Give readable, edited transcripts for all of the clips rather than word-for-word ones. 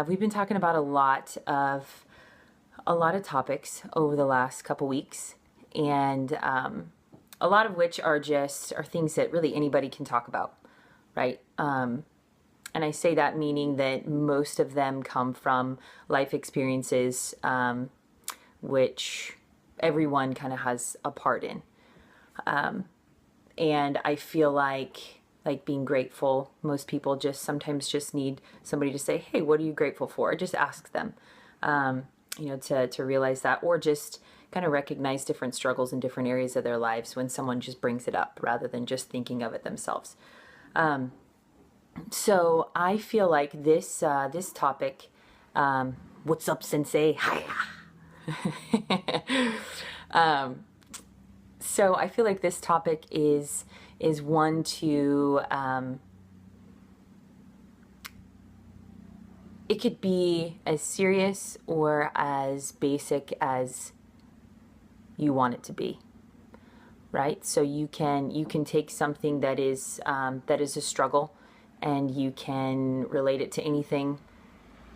we've been talking about a lot of topics over the last couple weeks, and a lot of which are things that really anybody can talk about, right? And I say that meaning that most of them come from life experiences, which everyone kind of has a part in. And I feel like being grateful, most people sometimes just need somebody to say, hey, what are you grateful for? Just ask them, to realize that, or just kind of recognize different struggles in different areas of their lives when someone just brings it up rather than just thinking of it themselves. So I feel like this topic, what's up, sensei? Hiya. So I feel like this topic is one to, it could be as serious or as basic as you want it to be, right? So you can take something that is a struggle, and you can relate it to anything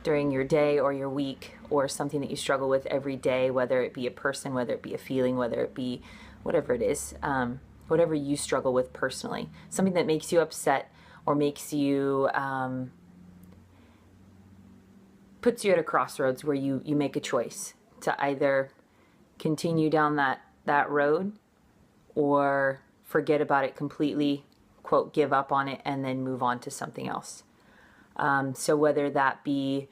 during your day or your week, or something that you struggle with every day, whether it be a person, whether it be a feeling, whether it be whatever it is, whatever you struggle with personally, something that makes you upset or makes you, puts you at a crossroads where you make a choice to either continue down that road or forget about it completely, quote, give up on it, and then move on to something else. So whether that be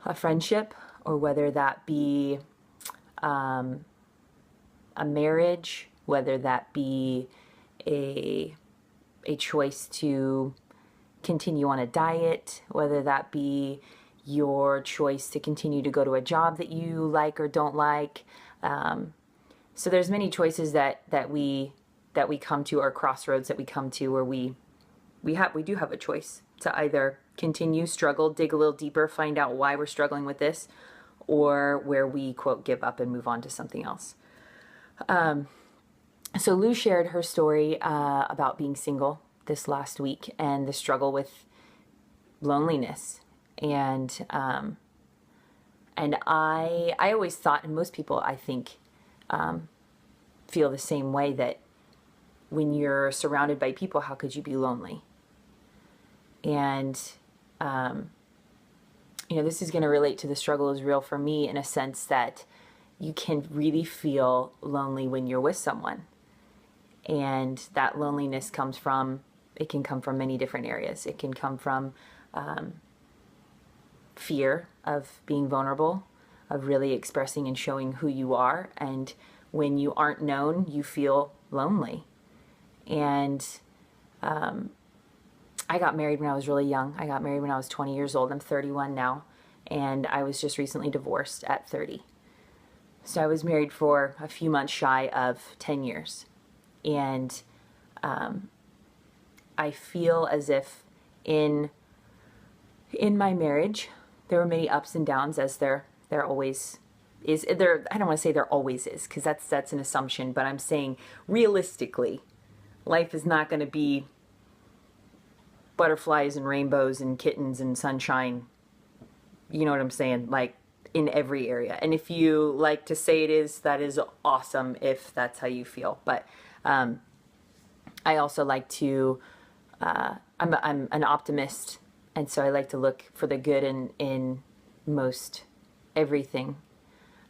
a friendship, or whether that be a marriage, whether that be a choice to continue on a diet, whether that be your choice to continue to go to a job that you like or don't like. So there's many choices that we come to, or crossroads that we come to, where we do have a choice to either continue, struggle, dig a little deeper, find out why we're struggling with this, or where we, quote, give up and move on to something else. So Lou shared her story about being single this last week and the struggle with loneliness. And I always thought, and most people I think feel the same way, that when you're surrounded by people, how could you be lonely? And this is going to relate to the struggle is real for me, in a sense that you can really feel lonely when you're with someone. And that loneliness can come from many different areas. It can come from fear of being vulnerable, of really expressing and showing who you are. And when you aren't known, you feel lonely. And I got married when I was really young. I got married when I was 20 years old. I'm 31 now. And I was just recently divorced at 30. So I was married for a few months shy of 10 years. And I feel as if in my marriage, there were many ups and downs, as there always is. I don't want to say there always is, because that's an assumption, but I'm saying realistically, life is not going to be butterflies and rainbows and kittens and sunshine. You know what I'm saying? Like, in every area. And if you like to say it is, that is awesome if that's how you feel. But I also like to, I'm an optimist, and so I like to look for the good in most everything.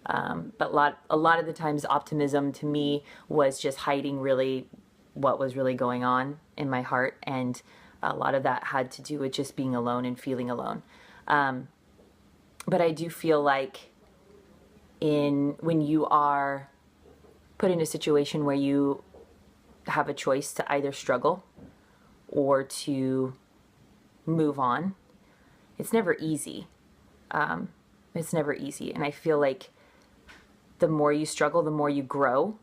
But a lot of the times, optimism to me was just hiding really what was really going on in my heart, and a lot of that had to do with just being alone and feeling alone. But I do feel like when you are put in a situation where you have a choice to either struggle or to move on, it's never easy. It's never easy. And I feel like the more you struggle, the more you grow.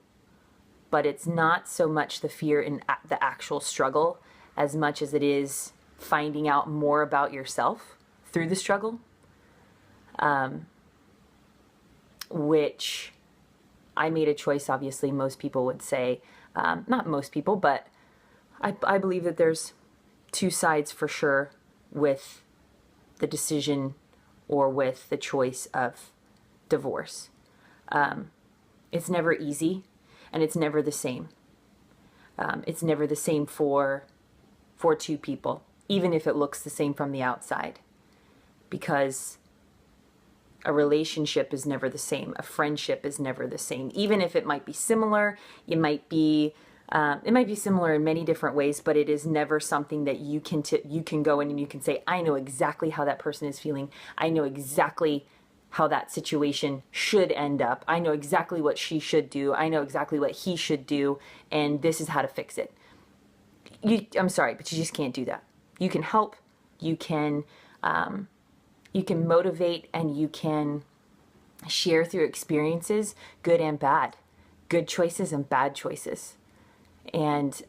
But it's not so much the fear in the actual struggle as much as it is finding out more about yourself through the struggle. Which I made a choice, obviously. Most people would say, not most people, but I believe that there's two sides for sure with the decision or with the choice of divorce. It's never easy, and it's never the same. It's never the same for two people, even if it looks the same from the outside, because a relationship is never the same. A friendship is never the same. Even if it might be similar, it might be similar in many different ways, but it is never something that you can go in and you can say, I know exactly how that person is feeling. I know exactly how that situation should end up. I know exactly what she should do. I know exactly what he should do, and this is how to fix it. I'm sorry, but you just can't do that. You can help. You can motivate, and you can share through experiences, good and bad, good choices and bad choices. And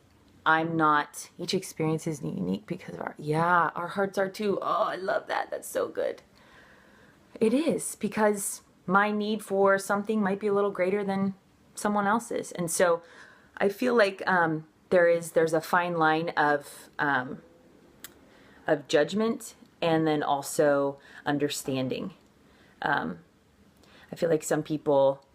each experience is unique because our hearts are too. Oh, I love that. That's so good. It is, because my need for something might be a little greater than someone else's. And so I feel like there's a fine line of judgment and then also understanding. I feel like some people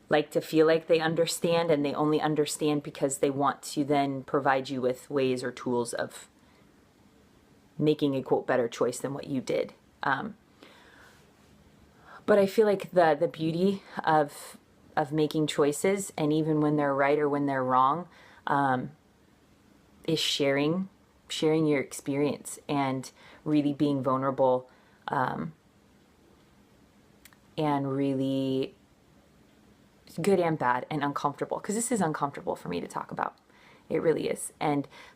like to feel like they understand, and they only understand because they want to then provide you with ways or tools of making a, quote, better choice than what you did. But I feel like the beauty of making choices, and even when they're right or when they're wrong, is sharing your experience and really being vulnerable, and really good and bad and uncomfortable, because this is uncomfortable for me to talk about. It really is.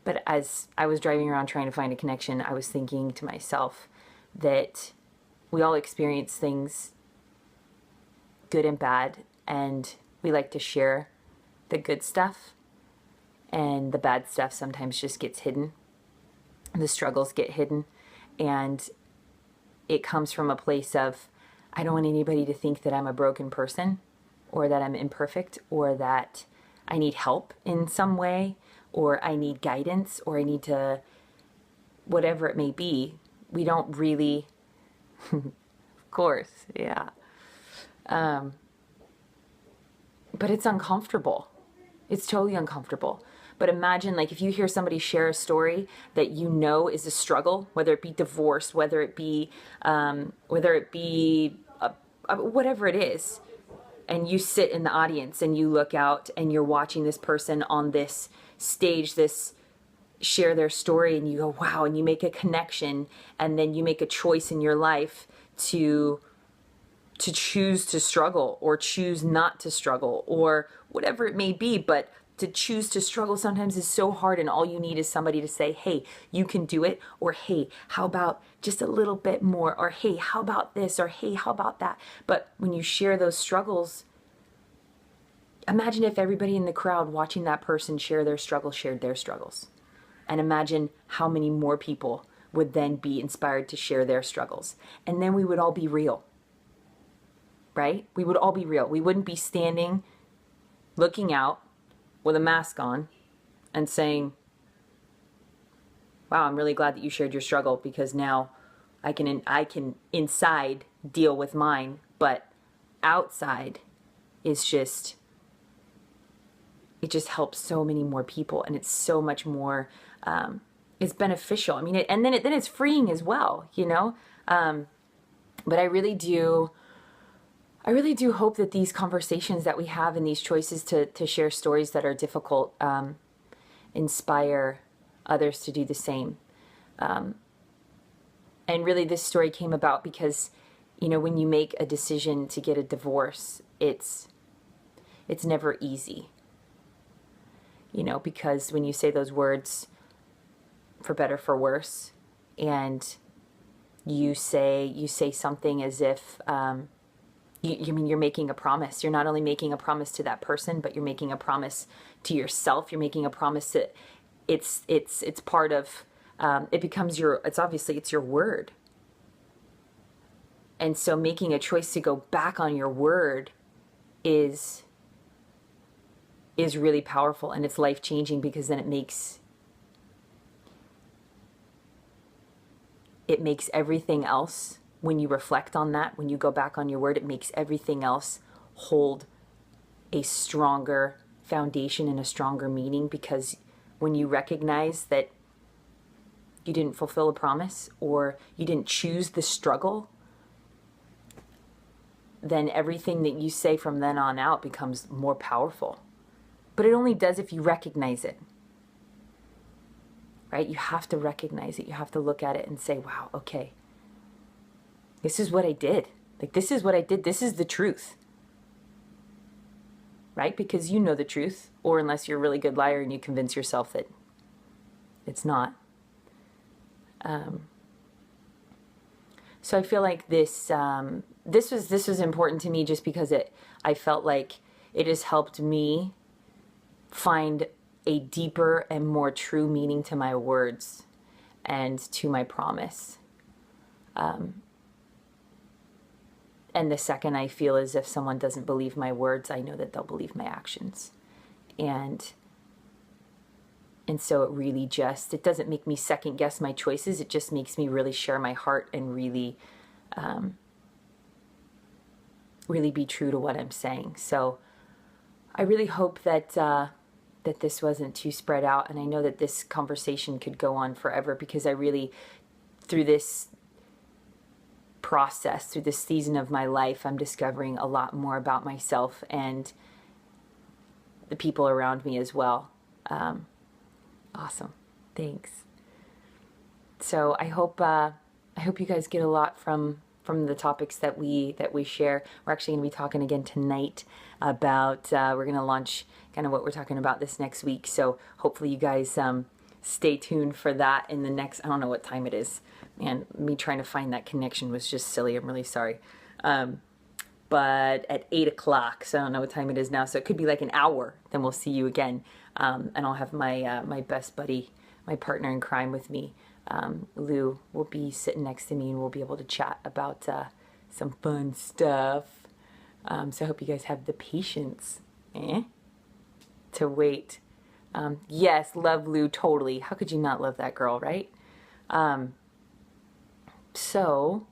But as I was driving around trying to find a connection, I was thinking to myself that we all experience things good and bad, and we like to share the good stuff, and the bad stuff sometimes just gets hidden. The struggles get hidden, and it comes from a place of, I don't want anybody to think that I'm a broken person, or that I'm imperfect, or that I need help in some way, or I need guidance, or I need to, whatever it may be. We don't really, of course, yeah. But it's uncomfortable. It's totally uncomfortable. But imagine, like, if you hear somebody share a story that you know is a struggle, whether it be divorce, whether it be whatever it is, and you sit in the audience and you look out and you're watching this person on this stage, share their story, and you go, wow, and you make a connection, and then you make a choice in your life to choose to struggle or choose not to struggle or whatever it may be. But to choose to struggle sometimes is so hard, and all you need is somebody to say, hey, you can do it, or hey, how about just a little bit more, or hey, how about this, or hey, how about that. But when you share those struggles, imagine if everybody in the crowd watching that person share their struggles shared their struggles. And imagine how many more people would then be inspired to share their struggles. And then we would all be real. Right? We would all be real. We wouldn't be standing, looking out with a mask on and saying, wow, I'm really glad that you shared your struggle, because now I can inside deal with mine, but outside is just, it just helps so many more people, and it's so much more, it's beneficial. I mean, and then it's freeing as well, you know? But I really do hope that these conversations that we have and these choices to share stories that are difficult inspire others to do the same. And really, this story came about because, you know, when you make a decision to get a divorce, it's never easy. You know, because when you say those words, for better, for worse, and you say something as if, you're making a promise. You're not only making a promise to that person, but you're making a promise to yourself. You're making a promise that it's part of, it becomes it's your word. And so making a choice to go back on your word is really powerful, and it's life-changing, because then it makes everything else when you reflect on that, when you go back on your word, it makes everything else hold a stronger foundation and a stronger meaning, because when you recognize that you didn't fulfill a promise or you didn't choose the struggle, then everything that you say from then on out becomes more powerful. But it only does if you recognize it, right? You have to recognize it. You have to look at it and say, wow, okay, this is what I did. Like, this is what I did. This is the truth, right? Because you know the truth, or unless you're a really good liar and you convince yourself that it's not. So I feel like this was important to me, just because I felt like it has helped me find a deeper and more true meaning to my words and to my promise. And the second I feel as if someone doesn't believe my words, I know that they'll believe my actions. And so it really just, it doesn't make me second guess my choices. It just makes me really share my heart and really, really be true to what I'm saying. So I really hope that, that this wasn't too spread out. And I know that this conversation could go on forever, because I really, through this process, through this season of my life, I'm discovering a lot more about myself and the people around me as well. Awesome. Thanks. So I hope you guys get a lot from the topics that we share. We're actually going to be talking again tonight about, we're going to launch kind of what we're talking about this next week. So hopefully you guys stay tuned for that in the next, I don't know what time it is. Man, me trying to find that connection was just silly. I'm really sorry. But at 8 o'clock, so I don't know what time it is now. So it could be like an hour. Then we'll see you again. And I'll have my my best buddy, my partner in crime with me. Lou will be sitting next to me, and we'll be able to chat about some fun stuff. So I hope you guys have the patience to wait. Yes, love Lou, totally. How could you not love that girl, right? So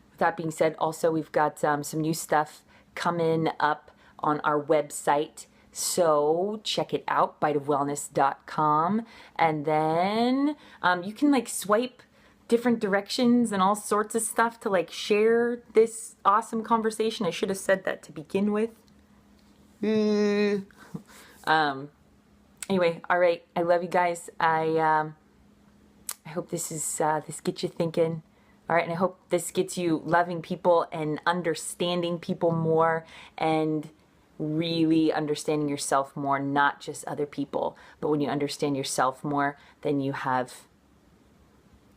with that being said, also we've got some new stuff coming up on our website. So check it out, biteofwellness.com. And then you can like swipe different directions and all sorts of stuff to like share this awesome conversation. I should have said that to begin with. Anyway, all right. I love you guys. I hope this gets you thinking. All right, and I hope this gets you loving people and understanding people more, and really understanding yourself more, not just other people. But when you understand yourself more, then you have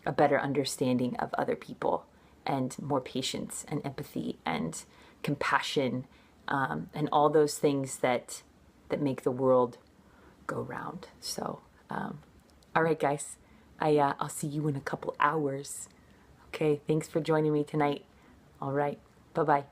a better understanding of other people, and more patience and empathy and compassion, and all those things that make the world go round. So, all right, guys, I'll see you in a couple hours. Okay, thanks for joining me tonight. All right, bye-bye.